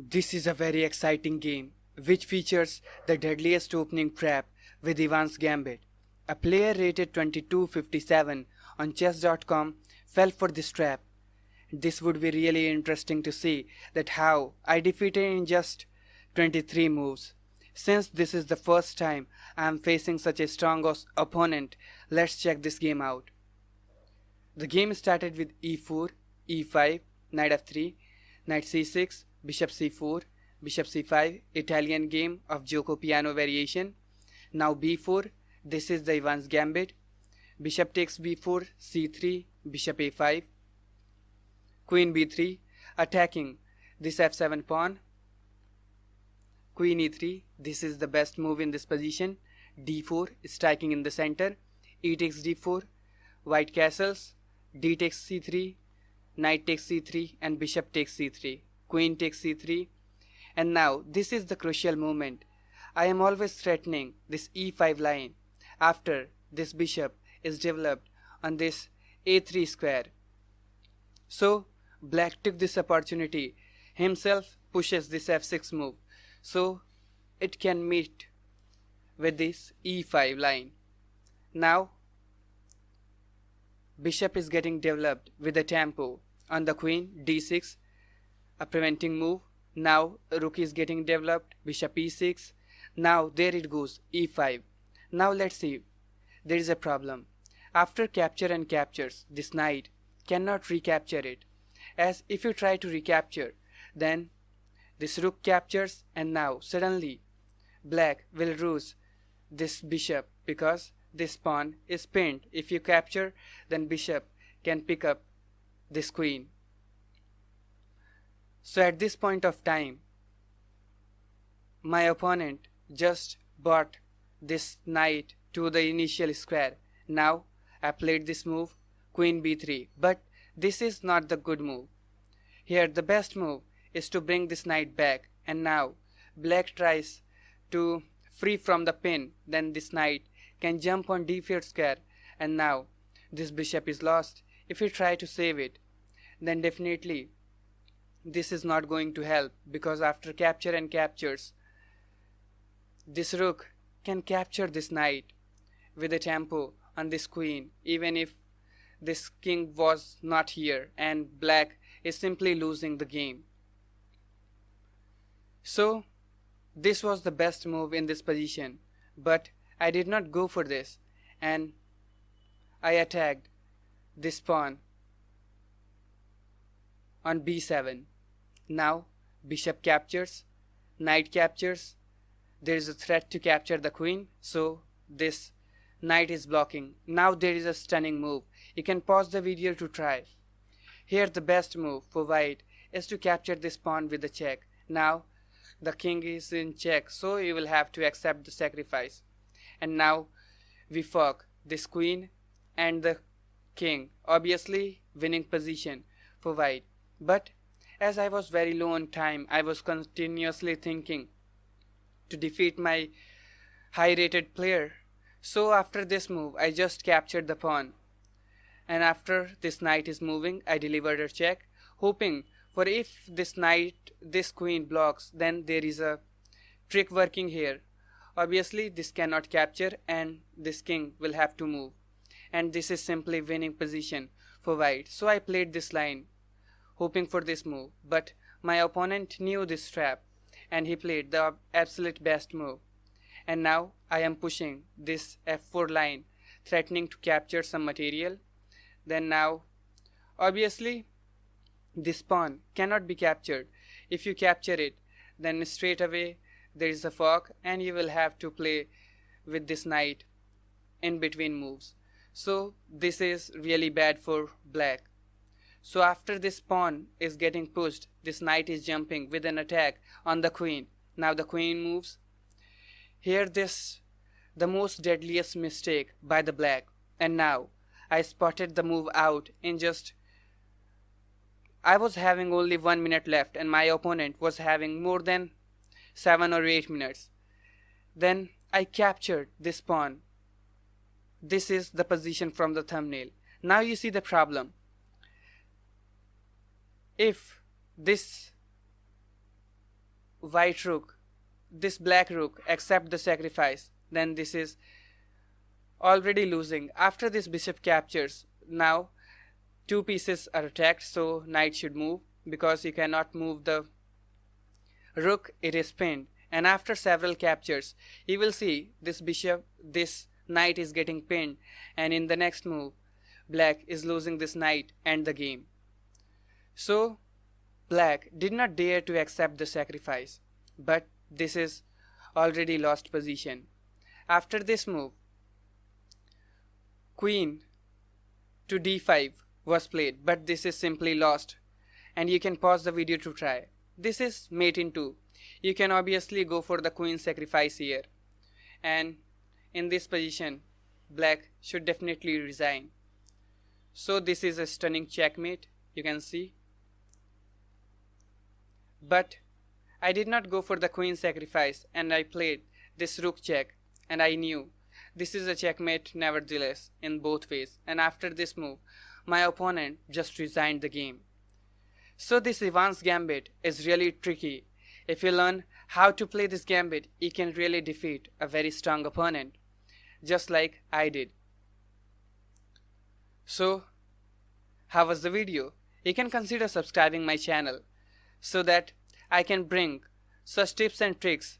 This is a very exciting game, which features the deadliest opening trap with Ivan's Gambit. A player rated 2257 on chess.com fell for this trap. This would be really interesting to see that how I defeated in just 23 moves. Since this is the first time I am facing such a strong opponent, let's check this game out. The game started with e4, e5, knight f3, knight c6, bishop c4, bishop c5, Italian game of Gioco piano variation. Now b4, this is the Ivan's Gambit. Bishop takes b4, c3, bishop a5, queen b3, attacking this f7 pawn, queen e3, this is the best move in this position, d4, striking in the center, e takes d4, white castles, d takes c3, knight takes c3 and bishop takes c3, queen takes c3, and now this is the crucial moment. I am always threatening this e5 line after this bishop is developed on this a3 square. So black took this opportunity, himself pushes this f6 move, so it can meet with this e5 line. Now bishop is getting developed with a tempo on the queen, d6, a preventing move. Now rook is getting developed, bishop e6. Now there it goes, e5. Now let's see, there is a problem. After capture and captures, this knight cannot recapture it, as if you try to recapture, then this rook captures and now suddenly black will lose this bishop because this pawn is pinned. If you capture, then bishop can pick up this queen. So at this point of time, my opponent just brought this knight to the initial square. Now I played this move, queen b3, but this is not the good move. Here the best move is to bring this knight back, and now black tries to free from the pin, then this knight can jump on d4 square, and now this bishop is lost. If you try to save it, then definitely this is not going to help, because after capture and captures, this rook can capture this knight with a tempo on this queen, even if this king was not here, and black is simply losing the game. So this was the best move in this position, but I did not go for this, and I attacked this pawn on b7. Now bishop captures, knight captures, there is a threat to capture the queen, so this knight is blocking. Now there is a stunning move. You can pause the video to try. Here the best move for white is to capture this pawn with a check. Now the king is in check, so you will have to accept the sacrifice. And now we fork this queen and the king, obviously winning position for white. But as I was very low on time, I was continuously thinking to defeat my high rated player. So after this move, I just captured the pawn. And after this knight is moving, I delivered a check, hoping for if this knight, this queen blocks, then there is a trick working here. Obviously this cannot capture and this king will have to move. And this is simply winning position for white. So I played this line, hoping for this move. But my opponent knew this trap, and he played the absolute best move. And now I am pushing this f4 line, threatening to capture some material. Then now, obviously, this pawn cannot be captured. If you capture it, then straight away there is a fork, and you will have to play with this knight in between moves. So this is really bad for black. So after this pawn is getting pushed, this knight is jumping with an attack on the queen. Now the queen moves. Here the most deadliest mistake by the black. And now I spotted the move out in just, I was having only 1 minute left and my opponent was having more than 7 or 8 minutes. Then I captured this pawn. This is the position from the thumbnail. Now you see the problem. If this white rook, this black rook accept the sacrifice, then this is already losing. After this bishop captures, now two pieces are attacked, so knight should move because you cannot move the rook, it is pinned. And after several captures, you will see this knight is getting pinned, and in the next move, black is losing this knight and the game. So black did not dare to accept the sacrifice, but this is already lost position. After this move, queen to d5 was played, but this is simply lost, and you can pause the video to try. This is mate in 2. You can obviously go for the queen sacrifice here, and in this position black should definitely resign. So this is a stunning checkmate, you can see. But I did not go for the queen sacrifice, and I played this rook check, and I knew this is a checkmate nevertheless in both ways. And after this move, my opponent just resigned the game. So this advanced gambit is really tricky. If you learn how to play this gambit, you can really defeat a very strong opponent, just like I did. So how was the video? You can consider subscribing my channel so that I can bring such tips and tricks